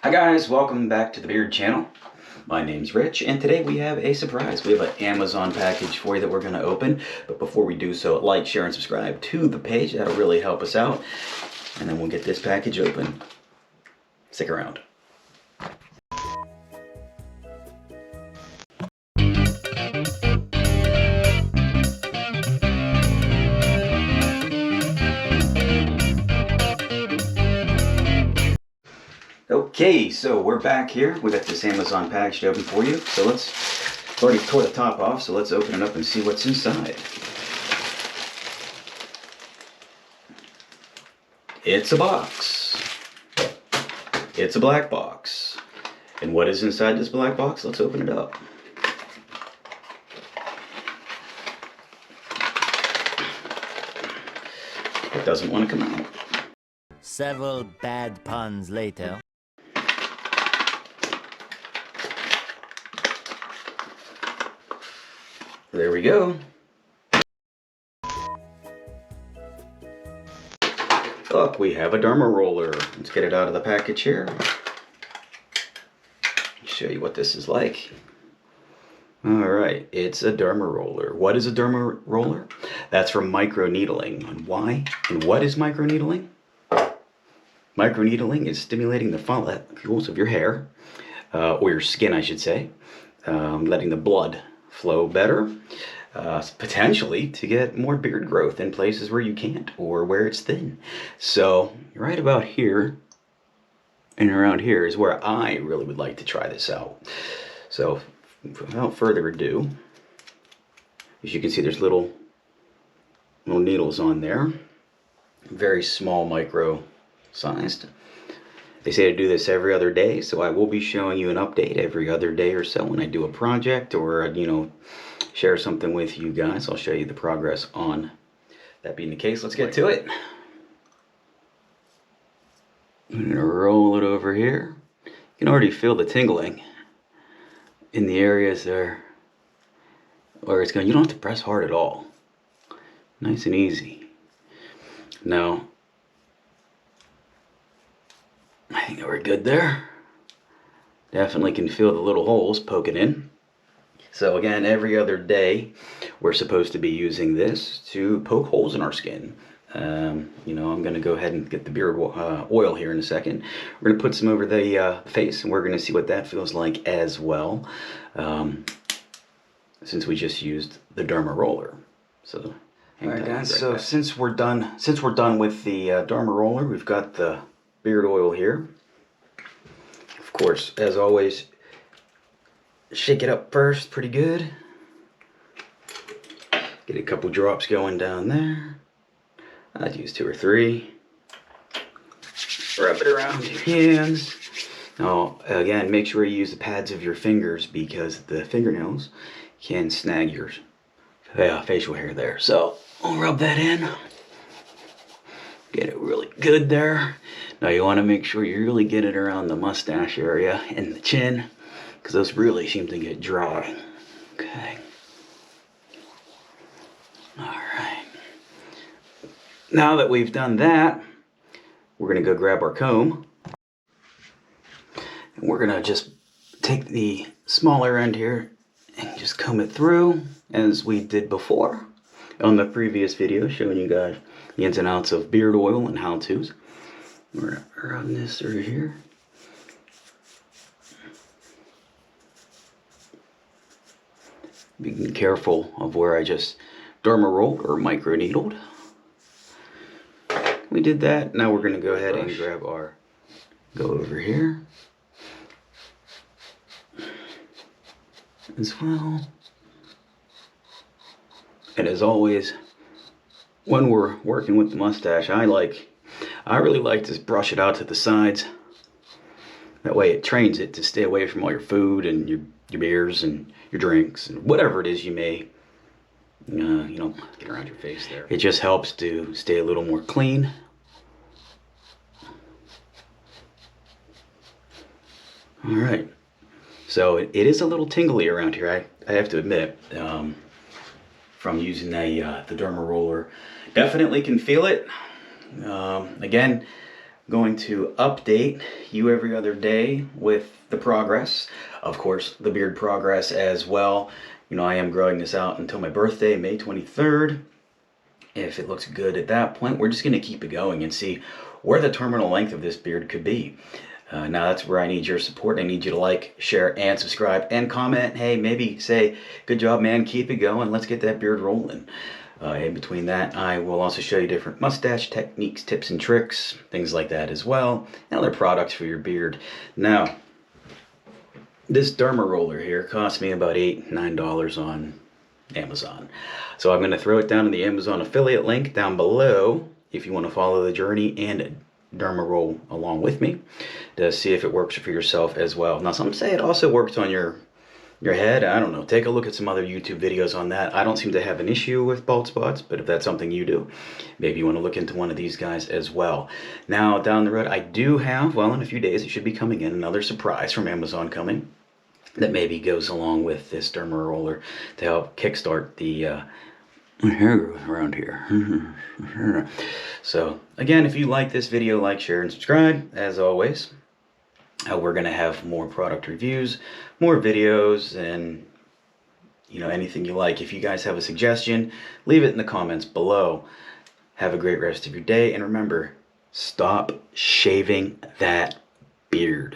Hi guys, welcome back to the Beard channel. My name's Rich, and today we have a surprise. We have an Amazon package for you that we're going to open. But before we do so, like, share, and subscribe to the page. That'll really help us out. And then we'll get this package open. Stick around. Okay, so we're back here. We got this Amazon package open for you. So let's already tore the top off, so let's open it up and see what's inside. It's a box. It's a black box. And what is inside this black box? Let's open it up. It doesn't want to come out. Several bad puns later. There we go. Look, we have a derma roller. Let's get it out of the package here. Show you what this is like. Alright, it's a derma roller. What is a derma roller? That's for microneedling. And why? And what is microneedling? Microneedling is stimulating the follicles of your hair, or your skin, I should say, letting the blood flow better, potentially to get more beard growth in places where you can't or where it's thin. So right about here and around here is where I really would like to try this out. So without further ado, as you can see, there's little needles on there, very small, micro sized. They say to do this every other day, so I will be showing you an update every other day or so when I do a project or, share something with you guys. I'll show you the progress on that being the case. Let's get to it. I'm going to roll it over here. You can already feel the tingling in the areas there where it's going. You don't have to press hard at all. Nice and easy. Now, I think we're good there. Definitely can feel the little holes poking in. So again, every other day, we're supposed to be using this to poke holes in our skin. I'm going to go ahead and get the beard oil here in a second. We're going to put some over the face, and we're going to see what that feels like as well, since we just used the derma roller. So, all right, guys. So since we're done with the derma roller, we've got the beard oil here. Of course, as always, shake it up first pretty good. Get a couple drops going down there. I'd use 2 or 3. Rub it around your hands. Now, again, make sure you use the pads of your fingers because the fingernails can snag your facial hair there. So, I'll rub that in. Get it really good there. Now you want to make sure you really get it around the mustache area and the chin, because those really seem to get dry. Okay. Alright. Now that we've done that, we're going to go grab our comb. And we're going to just take the smaller end here and just comb it through as we did before on the previous video, showing you guys the ins and outs of beard oil and how-tos. We're going to run this through here. Being careful of where I just derma rolled or micro needled. We did that. Now we're going to go ahead and grab our, go over here as well. And as always, when we're working with the mustache, I really like to brush it out to the sides. That way it trains it to stay away from all your food and your beers and your drinks and whatever it is you may, get around your face there. It just helps to stay a little more clean. All right. So it is a little tingly around here, I have to admit, from using the derma roller. Definitely can feel it. Again, going to update you every other day with the progress. Of course, the beard progress as well. You know, I am growing this out until my birthday, May 23rd. If it looks good at that point, we're just going to keep it going and see where the terminal length of this beard could be. Now that's where I need your support. I need you to like, share, and subscribe, and comment. Hey, maybe say, good job, man, keep it going. Let's get that beard rolling. In between that, I will also show you different mustache techniques, tips, and tricks, things like that as well, and other products for your beard. Now, this derma roller here cost me about $8, $9 on Amazon. So I'm going to throw it down in the Amazon affiliate link down below if you want to follow the journey and derma roll along with me to see if it works for yourself as well. Now, some say it also works on your head. I don't know. Take a look at some other YouTube videos on that. I don't seem to have an issue with bald spots, but if that's something you do, maybe you want to look into one of these guys as well. Now, down the road, I do have, well, in a few days, it should be coming in, another surprise from Amazon coming that maybe goes along with this derma roller to help kickstart the hair growth around here. So again, if you like this video, like, share, and subscribe. As always, we're going to have more product reviews, more videos, and you know, anything you like. If you guys have a suggestion, leave it in the comments below. Have a great rest of your day, and remember, stop shaving that beard.